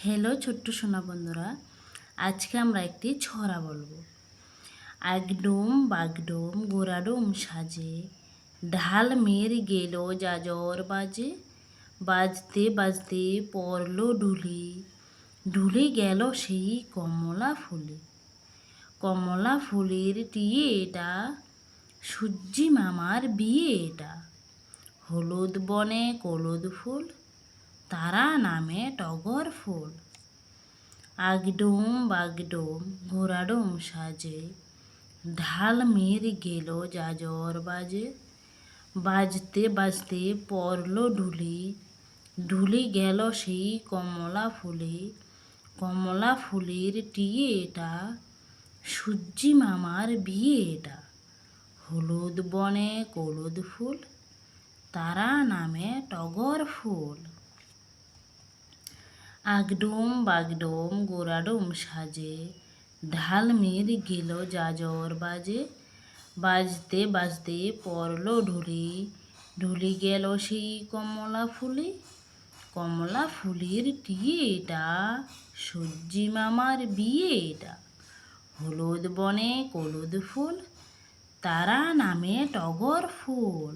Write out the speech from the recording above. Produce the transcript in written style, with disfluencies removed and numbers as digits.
Hello ছোট্ট সোনা বন্ধুরা, আজকে আমরা একটি ছড়া বলবো। একডোম বাগডোম গোরাডোম সাজে, ঢাল মের গেল যাজর বাজে, বাজতে বাজতে পড়লো ঢুলি, ঢুলে গেল সেই কমলা ফুলে। কমলা ফুলের টিয়ে এটা, সূর্যি মামার বিয়ে এটা। হলুদ বনে কলুদ ফুল, তারা নামে টগর ফুল। আগডোম বাগডোম ঘোড়াডোম সাজে, ঢাল মের গেল যাজর বাজে, বাজতে বাজতে পড়লো ঢুলি, ঢুলি গেল সেই কমলা ফুলে। কমলা ফুলের টিয়ে এটা, সূর্যি মামার বিয়ে এটা। হলুদ বনে কলুদ ফুল, তারা নামে টগর ফুল। আগডোম বাগডোম গোরাডোম সাজে, ঢাল মের গেল যাজর বাজে, বাজতে বাজতে পড়লো ঢুলি, ঢুলি গেল সেই কমলা ফুলে। কমলা ফুলের টিয়ে এটা, সূর্যি মামার বিয়ে এটা। হলুদ বনে কলুদ ফুল, তারা নামে টগর ফুল।